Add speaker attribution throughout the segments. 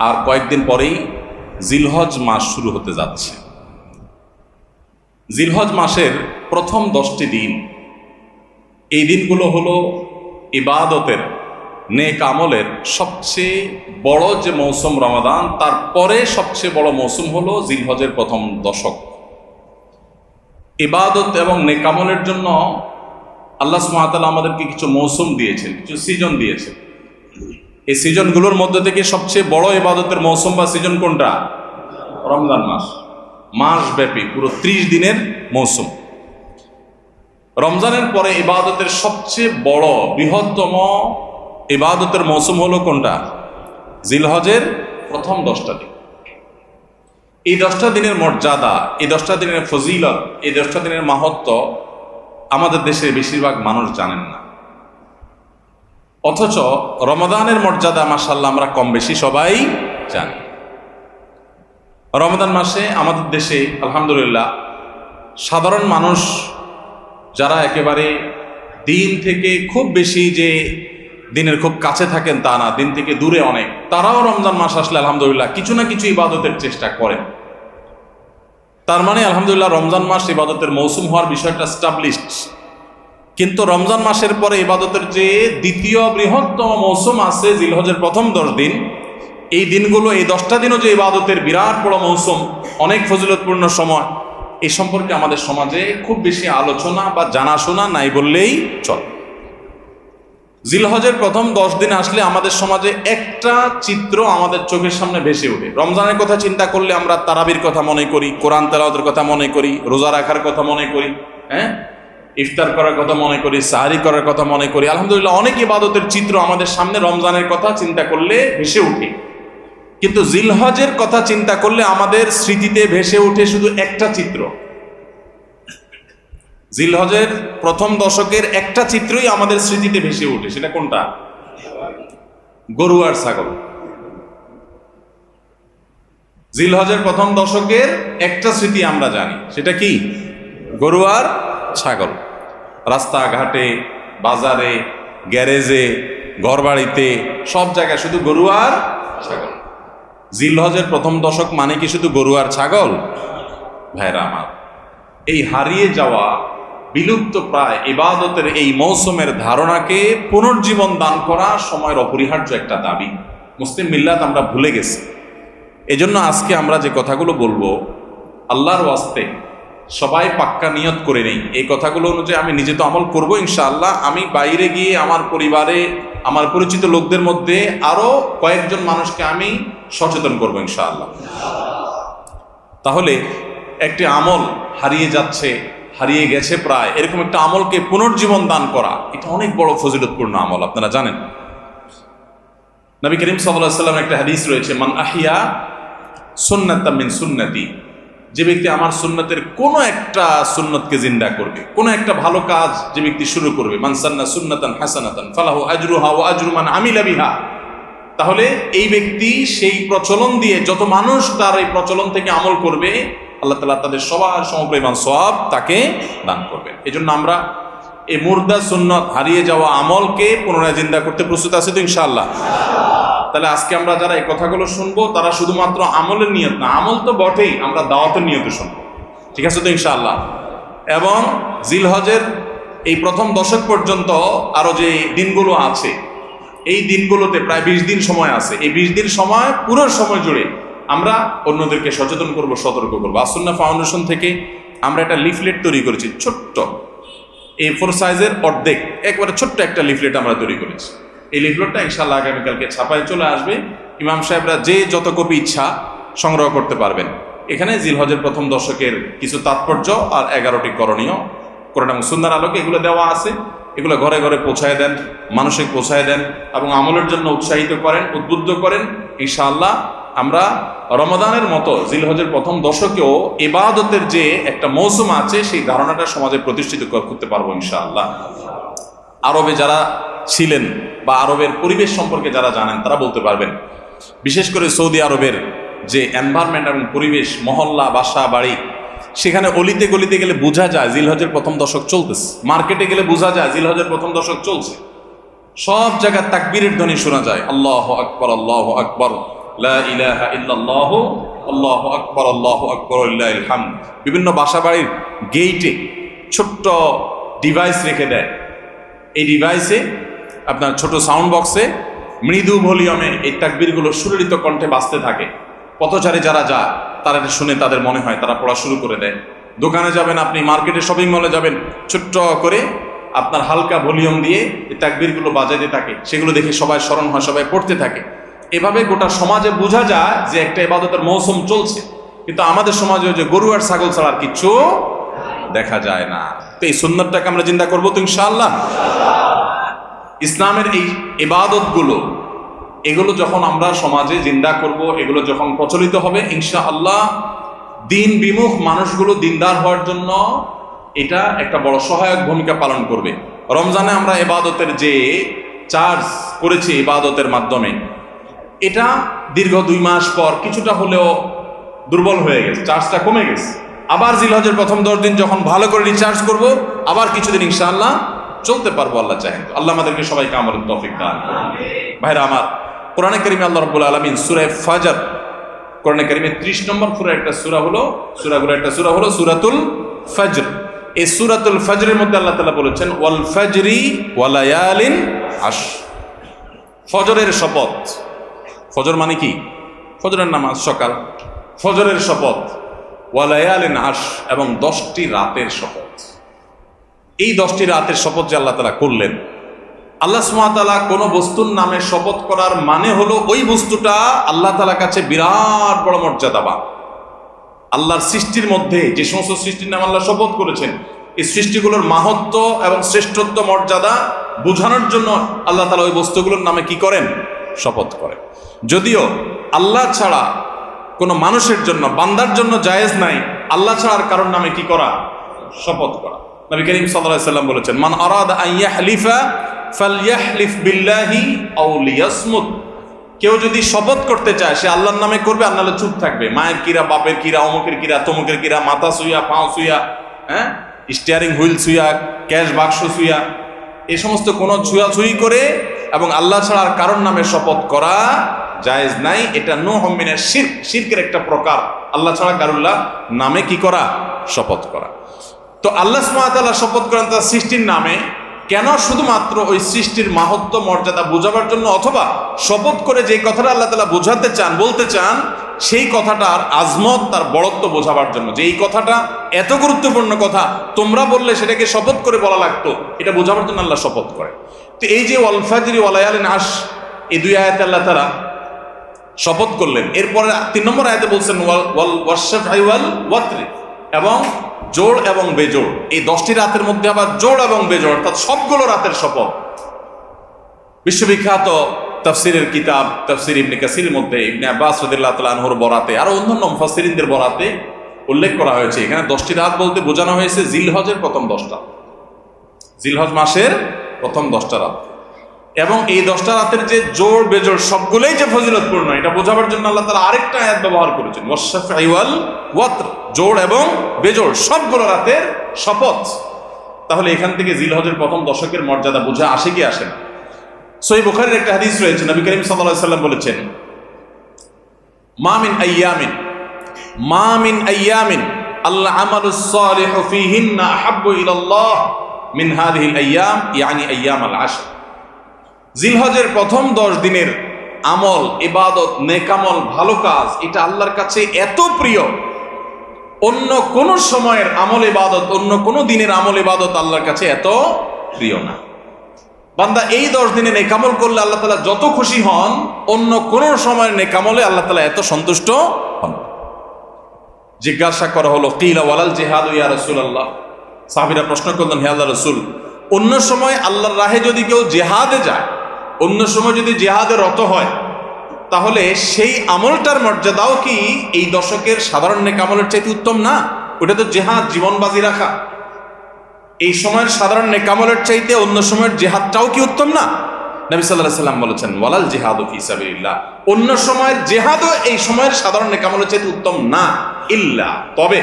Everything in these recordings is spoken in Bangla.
Speaker 1: আর কয়েকদিন পরেই জিলহজ মাস শুরু হতে যাচ্ছে। জিলহজ মাসের প্রথম 10টি দিন, এই দিনগুলো হলো ইবাদতের, নেক আমলের সবচেয়ে বড় যে মৌসুম রমাদান, তারপরে সবচেয়ে বড় মৌসুম হলো জিলহজের প্রথম দশক। ইবাদত এবং নেক আমলের জন্য আল্লাহ সুবহানাহু ওয়া তাআলা আমাদেরকে কিছু মৌসুম দিয়েছেন, কিছু সিজন দিয়েছেন। এই সিজনগুলোর মধ্যে থেকে সবচেয়ে বড় ইবাদতের মৌসুম বা সিজন কোনটা? রমজান মাস। মাসব্যাপী পুরো 30 দিনের মৌসুম। রমজানের পরে ইবাদতের সবচেয়ে বড় বৃহত্তম ইবাদতের মৌসুম হলো কোনটা? জিলহজের প্রথম 10টা দিন। এই 10টা দিনের মর্যাদা, এই 10টা দিনের ফজিলত, এই 10টা দিনের মাহাত্ম্য আমাদের দেশের বেশিরভাগ মানুষ জানেন না। অথচ রমাদানের মর্যাদা মাশাআল্লাহ আমরা কম বেশি সবাই জানি। রমাদান মাসে আমাদের দেশে আলহামদুলিল্লাহ সাধারণ মানুষ যারা একেবারে দিন থেকে খুব বেশি যে দিনের খুব কাছে থাকেন তা না, দিন থেকে দূরে অনেক, তারাও রমজান মাস আসলে আলহামদুলিল্লাহ কিছু না কিছু ইবাদতের চেষ্টা করেন। তার মানে আলহামদুলিল্লাহ রমজান মাস ইবাদতের মৌসুম হওয়ার বিষয়টা এস্টাবলিশড। কিন্তু রমজান মাসের পরে ইবাদতের যে দ্বিতীয় বৃহত্তম মৌসুম আছে জিলহজের প্রথম 10 দিন, এই দিনগুলো, এই 10টা দিনও যে ইবাদতের বিরাট বড় মৌসুম, অনেক ফজিলতপূর্ণ সময়, এই সম্পর্কে আমাদের সমাজে খুব বেশি আলোচনা বা জানাশোনা নাই বললেই চলে। জিলহজের প্রথম 10 দিন আসলে আমাদের সমাজে একটা চিত্র আমাদের চোখের সামনে ভেসে ওঠে। রমজানের কথা চিন্তা করলে আমরা তারাবির কথা মনে করি, কোরআন তেলাওয়াতের কথা মনে করি, রোজা রাখার কথা মনে করি, ইফতার করার কথা মনে করি, সাহারি করার কথা মনে করি। আলহামদুলিল্লাহ অনেক ইবাদতের চিত্র আমাদের সামনে রমজানের কথা চিন্তা করলে ভেসে ওঠে। কিন্তু জিলহজের কথা চিন্তা করলে আমাদের স্মৃতিতে ভেসে ওঠে শুধু একটা চিত্র। জিলহজের প্রথম দশকের একটা চিত্রই আমাদের স্মৃতিতে ভেসে ওঠে। সেটা কোনটা? গরু আর ছাগল। জিলহজের প্রথম দশকের একটা স্মৃতি আমরা জানি, সেটা কি? গরু আর ছাগল। রাস্তাঘাটে, বাজারে, গ্যারেজে, ঘরবাড়িতে, সব জায়গায় শুধু গরু আর ছাগল। জিলহজের প্রথম দশক মানে কি শুধু গরু আর ছাগল? ভাইরা আমার, এই হারিয়ে যাওয়া, বিলুপ্ত প্রায় ইবাদতের এই মৌসুমের ধারণাকে পুনর্জীবন দান করা সময়ের অপরিহার্য একটা দাবি। মুসলিম মিল্লাত আমরা ভুলে গেছি। এজন্য আজকে আমরা যে কথাগুলো বলবো, আল্লাহর ওয়াস্তে সবাই পাক্কা নিয়ত করে নেই, এই কথাগুলো অনুযায়ী আমি নিজে তো আমল করবো ইনশাআল্লাহ। আমি বাইরে গিয়ে আমার পরিবারে, আমার পরিচিত লোকদের মধ্যে আরো কয়েকজন মানুষকে আমি সচেতন করবো ইনশাআল্লাহ। তাহলে একটি আমল হারিয়ে যাচ্ছে, হারিয়ে গেছে প্রায়, এরকম একটা আমলকে পুনর্জীবন দান করা, এটা অনেক বড় ফজিলতপূর্ণ আমল। আপনারা জানেন নবী করিম সাল্লাল্লাহু আলাইহি ওয়াসাল্লামের একটা হাদিস রয়েছে, মান আহিয়া সুন্নাতাম মিন সুন্নতি, যে ব্যক্তি আমার সুন্নতের কোনো একটা সুন্নতকে জিন্দা করবে, কোনো একটা ভালো কাজ যে ব্যক্তি শুরু করবে, মান সান্না সুন্নাতান হাসানাতান ফালাহু আজরুহা ওয়া আজরু মান আমিলা বিহা, তাহলে এই ব্যক্তি সেই প্রচলন দিয়ে যত মানুষ তার এই প্রচলন থেকে আমল করবে, আল্লাহ তাআলা তাদের সবার সমপরিমাণ সওয়াব তাকে দান করবেন। এজন্য আমরা এই মুর্দা সুন্নত, হারিয়ে যাওয়া আমলকে পুনরায় জিন্দা করতে প্রস্তুত আছি তো ইনশাআল্লাহ। তাহলে আজকে আমরা যারা এই কথাগুলো শুনবো তারা শুধুমাত্র আমলের নিয়ত না, আমল তো বটেই, আমরা দাওয়াতের নিয়তে শুনবো, ঠিক আছে তো ইনশাআল্লাহ। এবং জিলহজের এই প্রথম দশক পর্যন্ত আরো যে দিনগুলো আছে, এই দিনগুলোতে প্রায় 20 দিন সময় আছে। এই 20 দিন সময়, পুরো সময় জুড়ে আমরা অন্যদেরকে সচেতন করব, সতর্ক করবো। আসুন্নাহ ফাউন্ডেশন থেকে আমরা একটা লিফলেট তৈরি করেছি, ছোট্ট A4 সাইজের অর্ধেক, একবারে ছোট্ট একটা লিফলেট আমরা তৈরি করেছি। এই লিফলেটটা ইনশাআল্লাহ আগামীকালকে ছাপায় চলে আসবে। ইমাম সাহেবরা যে যত কপি ইচ্ছা সংগ্রহ করতে পারবেন। এখানে জিলহজের প্রথম দশকের কিছু তাৎপর্য আর 11টি করণীয় কোরআন এবং সুন্নাহর আলোকে এগুলো দেওয়া আছে। এগুলো ঘরে ঘরে পৌঁছায় দেন, মানুষকে পৌঁছায় দেন এবং আমলের জন্য উৎসাহিত করেন, উদ্বুদ্ধ করেন। ইনশাআল্লাহ আমরা রমাদানের মতো জিলহজের প্রথম দশকেও ইবাদতের যে একটা মৌসুম আছে, সেই ধারণাটা সমাজে প্রতিষ্ঠিত করতে পারবো ইনশাআল্লাহ। আরবে যারা ছিলেন বা আরবের পরিবেশ সম্পর্কে যারা জানেন তারা বলতে পারবেন, বিশেষ করে সৌদি আরবের যে এনভায়রনমেন্ট এবং পরিবেশ, মহল্লা, বাসা, বাড়ি, সেখানে অলিতে গলিতে গেলে বোঝা যায় জিলহজের প্রথম দশক চলতেছে। মার্কেটে গেলে বোঝা যায় জিলহজের প্রথম দশক চলছে। সব জায়গায় তাকবীরের ধ্বনি শোনা যায়, আল্লাহু আকবার, আল্লাহু আকবার, লা ইলাহা ইল্লাল্লাহ আল্লাহু আকবার আল্লাহু আকবার লিল্লাহিল হামদ। বিভিন্ন বাসাবাড়ির গেইটে ছোট্ট ডিভাইস রেখে দেয়, এই ডিভাইসে আপনার ছোট সাউন্ড বক্সে মৃদু ভলিউমে এই তাকবীরগুলো সুললিত কণ্ঠে বাজতে থাকে। পথচারী যারা যায় তারা এটা শুনে তাদের মনে হয়, তারা পড়া শুরু করে দেয়। দোকানে যাবেন আপনি, মার্কেটে শপিং মলে যাবেন, ছোট্ট করে আপনার হালকা ভলিউম দিয়ে এই তাকবীরগুলো বাজাইতে থাকে, সেগুলো দেখে সবাই স্মরণ হয়, সবাই পড়তে থাকে। এভাবে গোটা সমাজে বোঝা যায় যে একটা ইবাদতের মৌসুম চলছে। কিন্তু আমাদের সমাজে যে গরু আর ছাগল ছাড়া আর কিচ্ছু দেখা যায় না। তো এই সুন্নাতটাকে আমরা জিন্দা করবো তো ইনশাআল্লাহ। ইসলামের এই ইবাদতগুলো, এগুলো যখন আমরা সমাজে জিন্দা করব, এগুলো যখন প্রচলিত হবে ইনশাআল্লাহ, দিন বিমুখ মানুষগুলো দিনদার হওয়ার জন্য এটা একটা বড় সহায়ক ভূমিকা পালন করবে। রমজানে আমরা ইবাদতের যে চার্জ করেছি ইবাদতের মাধ্যমে, এটা দীর্ঘ 2 মাস পর কিছুটা হলেও দুর্বল হয়ে গেছে, চার্জটা কমে গেছে। আবার জিলহজের প্রথম 10 দিন যখন ভালো করে রিচার্জ করব, আবার কিছুদিন ইনশাআল্লাহ চলতে পারবো আল্লাহ চাহেন। আল্লাহ আমাদেরকে সবাইকে আমলের তৌফিক দান। ভাইরা আমার, কোরআনে কারিমে আল্লাহ রাব্বুল আলামিন সূরা ফাজর, কোরআনে কারিমে 30 নম্বর সূরা একটা সূরা হলো, সূরাগুলো একটা সূরা হলো সূরাতুল ফজর। এই সূরাতুল ফজরের মধ্যে আল্লাহ তাআলা বলেছেন ওয়াল ফজরি ওয়া লায়ালিন আশ, ফজরের শপথ। ফজর মানে কি? ফজরের নামাজ, সকাল। ফজরের শপথ, ওয়া লায়ালিন আশ, এবং 10টি রাতের শপথ। এই 10টি রাতের শপথ যে আল্লাহ তাআলা করলেন, আল্লাহ সুবহানাহু ওয়া তাআলা কোন বস্তুর নামে শপথ করার মানে হলো ওই বস্তুটা আল্লাহ তাআলার কাছে বিরাট বড় মর্যাদাবান। আল্লাহর সৃষ্টির মধ্যে যে সমস্ত সৃষ্টির নামে আল্লাহ শপথ করেছেন, এই সৃষ্টিগুলোর মাহাত্ম্য এবং শ্রেষ্ঠত্ব মর্যাদা বোঝানোর জন্য আল্লাহ তাআলা ওই বস্তুগুলোর নামে কি করেন? শপথ করেন। যদিও আল্লাহ ছাড়া কোনো মানুষের জন্য, বান্দার জন্য জায়েজ নাই আল্লাহ ছাড়া আর কারোর নামে কি করা? শপথ করা। নবী করিম সাল্লাল্লাহু আলাইহি ওয়াসাল্লাম বলেছেন মান আরাদা আন ইয়াহলিফা ফালইয়াহলিফ বিল্লাহি আও লিয়াসমুত। কেউ যদি শপথ করতে চায় সে আল্লাহর নামে করবে, আর নাহলে চুপ থাকবে। মায়ের কিরা, বাপের কিরা, অমুকের কিরা, তমুকের কিরা, মাথা সুইয়া, পাও সুইয়া, স্টিয়ারিং হুইল সুইয়া, ক্যাশ বাক্স সুইয়া, এই সমস্ত কোনো ছুঁয়াছুঁয়ি করে এবং আল্লাহ ছাড়া আর কারোর নামে শপথ করা জায়েজ নাই। এটা নূহ মিনাশ শিরক, শিরকের একটা প্রকার, আল্লাহ ছাড়া কারুল্লাহ নামে কি করা? শপথ করা। তো আল্লাহ সুবহানাহু ওয়া তাআলা শপথ করেন তার সৃষ্টির নামে, কেন? শুধুমাত্র ওই সৃষ্টির মাহাত্ম্য মর্যাদা বোঝাবার জন্য, অথবা শপথ করে যে কথাটা আল্লাহ তাআলা বোঝাতে চান, বলতে চান, সেই কথাটার আজমত, তার বড়ত্ব বোঝাবার জন্য, যে এই কথাটা এত গুরুত্বপূর্ণ কথা, তোমরা বললে সেটাকে শপথ করে বলা লাগতো, এটা বোঝাবার জন্য আল্লাহ শপথ করে। তো এই যে ওয়াল ফাজরি ওয়া লায়ালিন আশ, এই 2 আয়াতে আল্লাহ তাআলা শপথ করলেন। এরপরে 3 নম্বর আয়াতে বলছেন ওয়াল ওয়াশফাই ওয়াল ওয়াতরি, এবং জোড় এবং বেজোড়। এই 10টি রাতের মধ্যে আবার জোড় এবং বেজোড়, অর্থাৎ সবগুলো রাতের শপথ। বিশ্ববিখ্যাত তাফসিরের কিতাব তাফসির ইবনে কাসিরের মধ্যে ইবনে আব্বাস রাদিয়াল্লাহু তাআলা আনহুর বরাতে, আরো অন্যান্য মুফাসসিরিনদের বরাতে উল্লেখ করা হয়েছে, এখানে 10টি রাত বলতে বোঝানো হয়েছে জিলহজের প্রথম 10টা, জিলহজ মাসের প্রথম 10টা রাত। এবং এই 10টা রাতের যে জোড় বেজোড় সবগুলোই যে ফজিলতপূর্ণ, এটা বোঝাবার জন্য আল্লাহ তাআলা আরেকটা আয়াত ব্যবহার করেছেন, ওয়াশফাই ওয়াল ওয়াতর, জোড় এবং বেজোড় সবগুলো রাতের শপথ। তাহলে এখান থেকে জিলহজের প্রথম দশকের মর্যাদা বোঝা আসে কি আসে না? সহিহ বুখারীর একটা হাদিস রয়েছে, নবী করিম সাল্লাল্লাহু আলাইহি ওয়াসাল্লাম বলেছেন মা মিন আইয়ামিন আল আমালুস সালিহু ফীহিন্না আহাব্বু ইলাল্লাহ মিন হাযিহিল আইয়াম, ইয়ানি আইয়ামাল আশর। জিলহজের প্রথম 10 দিনের আমল, ইবাদত, নেকামল, ভালো কাজ, এটা আল্লাহর কাছে এত প্রিয়, অন্য কোন সময়ের আমল ইবাদত, অন্য কোন দিনের আমল ইবাদত আল্লাহর কাছে এত প্রিয় না। বান্দা এই 10 দিনে নেকামল করলে আল্লাহ তাআলা যত খুশি হন, অন্য কোন সময়ের নেকামলে আল্লাহ তাআলা এত সন্তুষ্ট হন। জিজ্ঞাসা করা হলো কিলা ওয়ালাল জিহাদু ইয়া রাসূলুল্লাহ, সাহাবীরা প্রশ্ন করলেন হে আল্লাহর রাসূল, অন্য সময় আল্লাহর রাহে যদি কেউ জিহাদে যায়, অন্য সময় যদি জিহাদে রত হয়, তাহলে সেই আমলটার মর্যাদাও কি এই দশকের সাধারণ নেকামলের চাইতে উত্তম না? ওটা তো জিহাদ, জীবন বাজি রাখা। এই সময়ের সাধারণ নেকামলের চাইতে অন্য সময়ের জিহাদটাও কি উত্তম না? নবী সাল্লাল্লাহু আলাইহি ওয়াসাল্লাম বলেছেন ওয়ালাল জিহাদু ফি সাবিলিল্লাহ, অন্য সময়ের জিহাদও এই সময়ের সাধারণ নেকামলের চাইতে উত্তম না, ইল্লা, তবে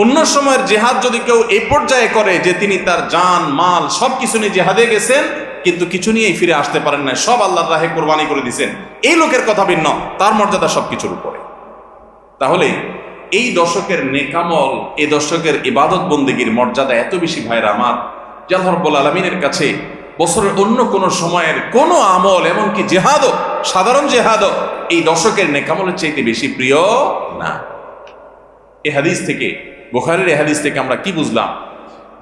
Speaker 1: অন্য সময়ের জিহাদ যদি কেউ এই পর্যায়ে করে যে তিনি তার জান মাল সবকিছু নিয়ে জিহাদে গেছেন, কিন্তু কিছু নিয়েই ফিরে আসতে পারেন না, সব আল্লাহর রাহে কোরবানি করে দিয়েছেন, এই লোকের কথা ভিন্ন, তার মর্যাদা সবকিছুর উপরে। তাহলে এই দশকের নেকামল, এই দশকের ইবাদত বন্দেগীর মর্যাদা এত বেশি ভাইরা আমার, যে আল্লাহ রাব্বুল আলামিনের কাছে বছরের অন্য কোনো সময়ের কোনো আমল, এমনকি জেহাদও, সাধারণ জেহাদও এই দশকের নেকামলের চাইতে বেশি প্রিয় না। এই হাদিস থেকে, বুখারীর এই হাদিস থেকে আমরা কি বুঝলাম?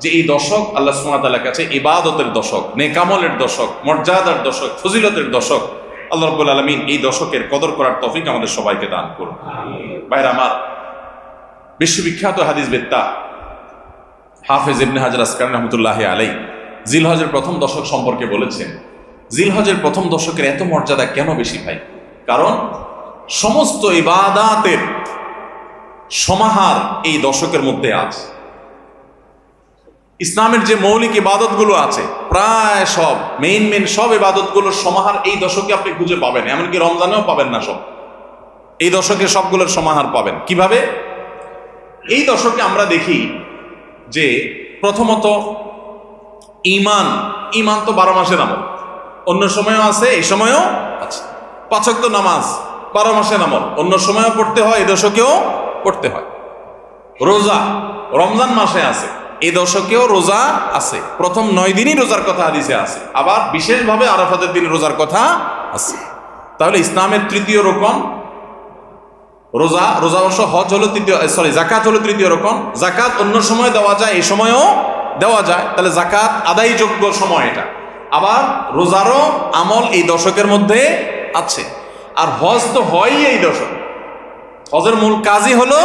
Speaker 1: যে এই দশক আল্লাহ সুবহানাহু ওয়া তাআলার কাছে ইবাদতের দশক, নেকামলের দশক, মর্যাদার দশক, ফজিলতের দশক। আল্লাহ রাব্বুল আলামিন এই দশকের কদর করার তৌফিক আমাদের সবাইকে দান করুন। ভাইরা আমার, বিশ্ববিখ্যাত হাদিসবেত্তা হাফেজ ইবনে হাজার আসকালানী রাহমাতুল্লাহি আলাইহি জিলহজের প্রথম দশক সম্পর্কে বলেছেন, জিলহজের প্রথম দশকের এত মর্যাদা কেন বেশি ভাই? কারণ সমস্ত ইবাদাতের সমাহার এই দশকের মধ্যে আছে। ইসলামের যে মৌলিক ইবাদতগুলো আছে প্রায় সব, মেইন সব ইবাদতগুলোর সমাহার এই দশকে আপনি খুঁজে পাবেন, এমনকি রমজানেও পাবেন না সব, এই দশকে সবগুলোর সমাহার পাবেন। কিভাবে? এই দশকে আমরা দেখি যে প্রথমত ইমান তো 12 মাসের আমল, অন্য সময়ও আছে, এই সময়ও আছে। 5 ওয়াক্ত নামাজ 12 মাসের আমল, অন্য সময়ও পড়তে হয়, এই দশকেও পড়তে হয়। রোজা রমজান মাসে আছে, এই দশকেও রোজা আছে, প্রথম 9 দিনই রোজার কথা হাদিসে আছে, আবার বিশেষভাবে আরাফাতের দিন রোজার কথা আছে। তাহলে ইসলামের তৃতীয় রকম রোজা, অবশ্য হজ হলো জাকাত হলো তৃতীয় রকম। জাকাত অন্য সময় দেওয়া যায়, এই সময়ও দেওয়া যায়, তাহলে জাকাত আদায়যোগ্য সময় এটা। আবার রোজারও আমল এই দশকের মধ্যে আছে। আর হজ তো হয়ই এই দশকে, হজের মূল কাজই হলো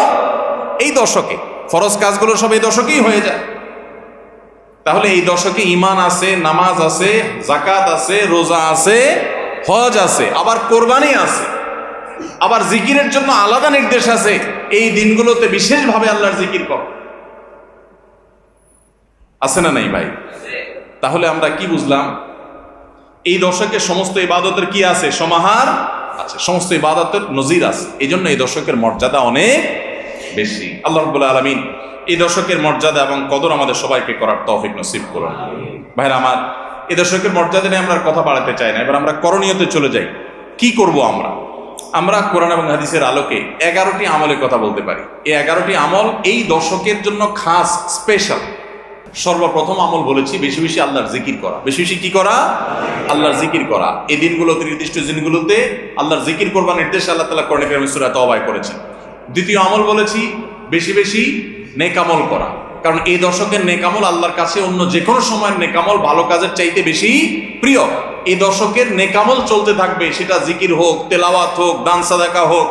Speaker 1: এই দশকে, ফরজ কাজগুলো সব এই দশকেই হয়ে যায়। তাহলে এই দশকে ঈমান আছে, নামাজ আছে, জাকাত আছে, রোজা আছে, হজ আছে, আবার কোরবানি আছে, আবার জিকিরের জন্য আলাদা নির্দেশ আছে। এই দিনগুলোতে বিশেষভাবে আল্লাহর জিকির কর আছে না নাই ভাই? তাহলে আমরা কি বুঝলাম? এই দশকে সমস্ত ইবাদতের কি আছে? সমাহার আছে, সমস্ত ইবাদতের নজির আছে। এই জন্য এই দশকের মর্যাদা অনেক বেশি। আল্লাহ রাব্বুল আলামিন এই দশকের মর্যাদা এবং কদর আমাদের সবাইকে করার তৌফিক নসিব করুন। ভাইরা আমার, এই দশকের মর্যাদা নিয়ে আমরা কথা বাড়াতে চাই না, এবার আমরা করণীয়তে চলে যাই। কি করব আমরা কোরআন এবং হাদিসের আলোকে 11টি আমলের কথা বলতে পারি। এই 11টি আমল এই দশকের জন্য খাস, স্পেশাল। সর্বপ্রথম আমল বলেছি বেশি বেশি আল্লাহর জিকির করা। বেশি বেশি কি করা? আল্লাহর জিকির করা। এই দিনগুলোতে, নির্দিষ্ট দিনগুলোতে আল্লাহর জিকির করবার নির্দেশ আল্লাহ তাআলা কোরআন কারীমে সূরা তাওবায় করেছেন। দ্বিতীয় আমল বলেছি বেশি বেশি নেক আমল করা, কারণ এই দশকের নেক আমল আল্লাহর কাছে অন্য যে কোনো সময়ের নেক আমল ভালো কাজের চাইতে বেশি প্রিয়। এই দশকের নেক আমল চলতে থাকবে, সেটা জিকির হোক, তেলাওয়াত হোক, দান সাদাকা হোক,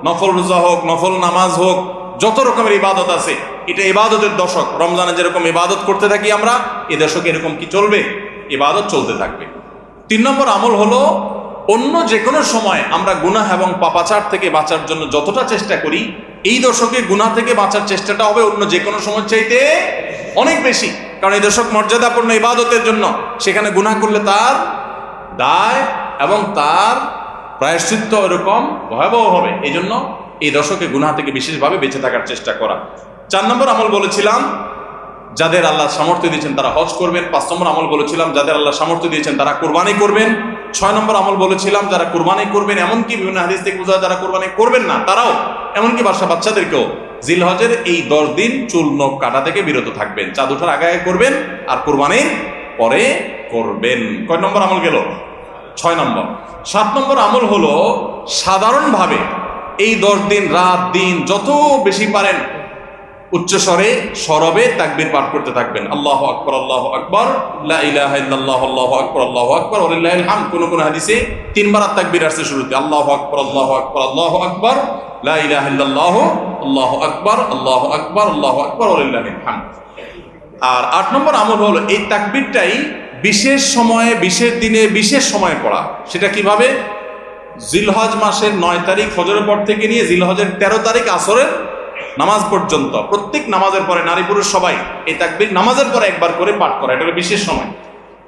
Speaker 1: নফল রোজা হোক, নফল নামাজ হোক, যত রকমের ইবাদত আছে, এটা ইবাদতের দশক। রমজানে যেরকম ইবাদত করতে থাকি আমরা, এই দশকে এরকম কি চলবে? ইবাদত চলতে থাকবে। 3 নম্বর আমল হলো অন্য যে কোনো সময় আমরা গুনাহ এবং পাপাচার থেকে বাঁচার জন্য যতটা চেষ্টা করি, এই দশকে গুনাহ থেকে বাঁচার চেষ্টাটা হবে অন্য যে কোনো সময় চাইতে অনেক বেশি। কারণ এই দশক মর্যাদাপূর্ণ ইবাদতের জন্য, সেখানে গুনাহ করলে তার দায় এবং তার প্রায়শ্চিত্ত এরকম ভয়াবহ হবে। এই জন্য এই দশকে গুনাহ থেকে বিশেষভাবে বেঁচে থাকার চেষ্টা করা। 4 নম্বর আমল বলেছিলাম যাদের আল্লাহ সামর্থ্য দিয়েছেন তারা হজ করবেন। 5 নম্বর আমল বলেছিলাম যাদের আল্লাহ সামর্থ্য দিয়েছেন তারা কোরবানি করবেন। 6 নম্বর আমল বলেছিলাম যারা কোরবানি করবেন, এমনকি বিভিন্ন হাদিস থেকে বোঝা যারা কোরবানি করবেন না তারাও, এমনকি বাচ্চাদেরকেও জিলহজের এই 10 দিন চুল নখ কাটা থেকে বিরত থাকবেন। চাঁদ ওঠার আগে করবেন আর কোরবানির পরে করবেন। কয় নম্বর আমল গেল? 6 নম্বর। 7 নম্বর আমল হলো সাধারণভাবে এই 10 দিন রাত দিন যত বেশি পারেন উচ্চস্বরে সরবে তাকবীর পাঠ করতে থাকবেন। আল্লাহু আকবার, আল্লাহু আকবার, লা ইলাহা ইল্লাল্লাহ, আল্লাহু আকবার, আল্লাহু আকবার, ওয়ালিল্লাহিল হামদ। কোন হাদিসে 3 বার তাকবীর আসছে শুরুতে, আল্লাহু আকবার, আল্লাহু আকবার, আল্লাহু আকবার, লা ইলাহা ইল্লাল্লাহ, আল্লাহু আকবার, আল্লাহু আকবার, আল্লাহু আকবার, ওয়ালিল্লাহিল হামদ। আর 8 নম্বর আমল হলো এই তাকবীরটাই বিশেষ সময়ে, বিশেষ দিনে, বিশেষ সময়ে পড়া। সেটা কিভাবে? জিলহজ মাসের 9 তারিখ ফজরের পর থেকে নিয়ে জিলহজের 13 তারিখ আসরের নামাজ পর্যন্ত প্রত্যেক নামাজের পরে নারী পুরুষ সবাই এই তাকবীর নামাজের পরে একবার করে পাঠ করা। এটা হলো বিশেষ সময়,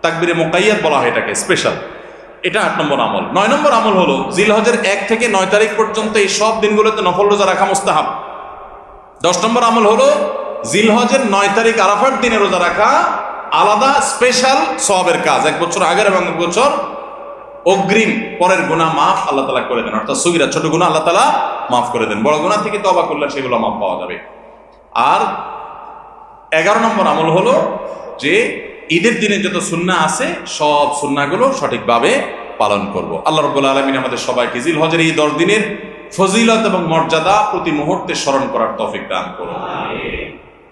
Speaker 1: তাকবীরে মুকাইয়াদ বলা হয় এটাকে, স্পেশাল। এটা 8 নম্বর আমল। 9 নম্বর আমল হলো জিলহজের 1 থেকে 9 তারিখ পর্যন্ত এই সব দিনগুলোতে নফল রোজা রাখা মুস্তাহাব। 10 নম্বর আমল হলো জিলহজের 9 তারিখ আরাফার দিনে রোজা রাখা আলাদা স্পেশাল সওয়াবের কাজ, 1 বছর আগের এবং 1 বছর অগ্রিম পরের গুনাহ মাফ আল্লাহ তাআলা করে দেন। অর্থাৎ সগীরা ছোট গুনাহ আল্লাহ তাআলা মাফ করে দেন, বড় গুনাহ থেকে তওবা করলে সেগুলো মাফ পাওয়া যাবে। আর 11 নম্বর আমল হলো যে ঈদের দিনে যত সুন্নাহ আছে সব সুন্নাহগুলো সঠিকভাবে পালন করব। আল্লাহ রাব্বুল আলামিন আমাদের সবাইকে জিলহজের এই 10 দিনের ফজিলত এবং মর্যাদা প্রতি মুহূর্তে স্মরণ করার তৌফিক দান করুন।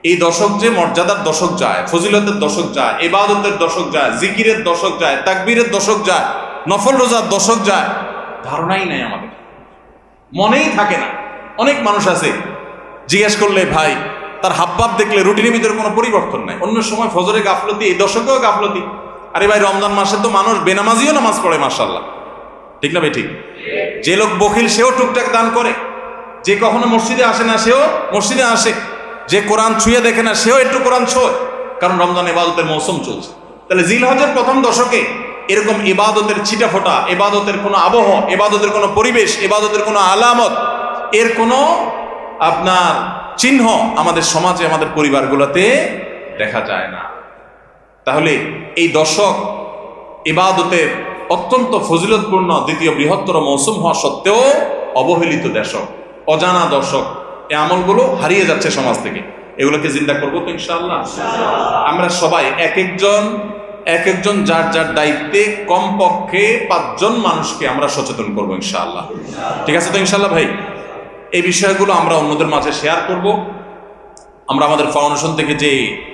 Speaker 1: এই দশক যে মর্যাদার দশক যায়, ফজিলতের দশক যায়, ইবাদতের দশক যায়, জিকিরের দশক যায়, তাকবীরের দশক যায়, নফল রোজার দশক যায়, ধারণাই নাই আমাদের, মনেই থাকে না। অনেক মানুষ আছে জিজ্ঞেস করলে ভাই তার হাবভাব দেখলে রুটিনের ভিতরে কোনো পরিবর্তন নাই। অন্য সময় ফজরে গাফলতি, এই দশকেও গাফলতি। আরে ভাই রমজান মাসে তো মানুষ বেনামাজিও নামাজ পড়ে, মাশাআল্লাহ, ঠিক না ভাই? ঠিক। যে লোক বখিল সেও টুকটাক দান করে, যে কখনো মসজিদে আসে না সেও মসজিদে আসে, যে কোরআন ছুঁয়ে দেখে না সেও একটু কোরআন ছোঁয়, কারণ রমজান ইবাদতের মৌসুম চলছে। তাহলে জিলহজের প্রথম দশকে এরকম ইবাদতের ছিটাফোঁটা, ইবাদতের কোনো আবহ, ইবাদতের কোনো পরিবেশ, ইবাদতের কোনো আলামত, এর কোনো আপনার চিহ্ন আমাদের সমাজে, আমাদের পরিবারগুলোতে দেখা যায় না। তাহলে এই দশক ইবাদতের অত্যন্ত ফজিলতপূর্ণ দ্বিতীয় বৃহত্তর মৌসুম হওয়া সত্ত্বেও অবহেলিত দশক, অজানা দশক, এই আমলগুলো হারিয়ে যাচ্ছে সমাজ থেকে। এগুলোকে জিন্দা করবো তো ইনশাআল্লাহ। আমরা সবাই এক একজন যার যার দায়িত্বে কমপক্ষে 5 জন মানুষকে আমরা সচেতন করবো ইনশাআল্লাহ। ঠিক আছে তো ইনশাআল্লাহ ভাই? এই বিষয়গুলো আমরা অন্যদের মাঝে শেয়ার করব। আমরা আমাদের ফাউন্ডেশন থেকে যে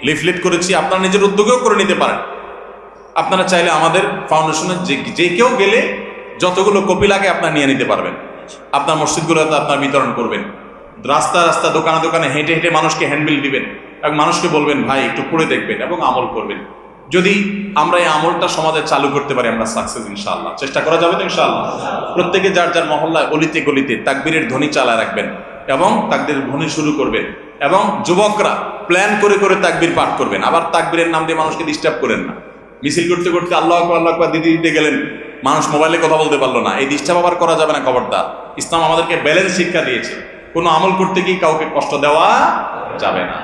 Speaker 1: লিফলেট করেছি আপনারা নিজের উদ্যোগেও করে নিতে পারেন। আপনারা চাইলে আমাদের ফাউন্ডেশনের যে কেউ গেলে যতগুলো কপি লাগে আপনারা নিয়ে নিতে পারবেন। আপনার মসজিদগুলোতে আপনার বিতরণ করবেন, রাস্তা রাস্তা দোকানে দোকানে হেঁটে হেঁটে মানুষকে হ্যান্ডবিল দিবেন এবং মানুষকে বলবেন ভাই একটু পড়ে দেখবেন এবং আমল করবেন। যদি আমরা এই আমলটা সমাজে চালু করতে পারি আমরা সাকসেস ইনশাআল্লাহ। চেষ্টা করা যাবে তো ইনশাআল্লাহ? প্রত্যেকে যার যার মহল্লায় অলিতে গলিতে তাকবীরের ধ্বনি চালায় রাখবেন এবং তাকবীরের ধ্বনি শুরু করবেন এবং যুবকরা প্ল্যান করে করে তাকবীর পাঠ করবেন। আবার তাকবীরের নাম দিয়ে মানুষকে ডিস্টার্ব করেন না। মিছিল করতে করতে আল্লাহু আকবার আল্লাহু আকবার দিতে গেলেন, মানুষ মোবাইলে কথা বলতে পারলো না, এই ডিস্টার্ব আবার করা যাবে না, খবরদার। ইসলাম আমাদেরকে ব্যালেন্স শিক্ষা দিয়েছে, কোনো আমল করতে গিয়ে কাউকে কষ্ট দেওয়া যাবে না।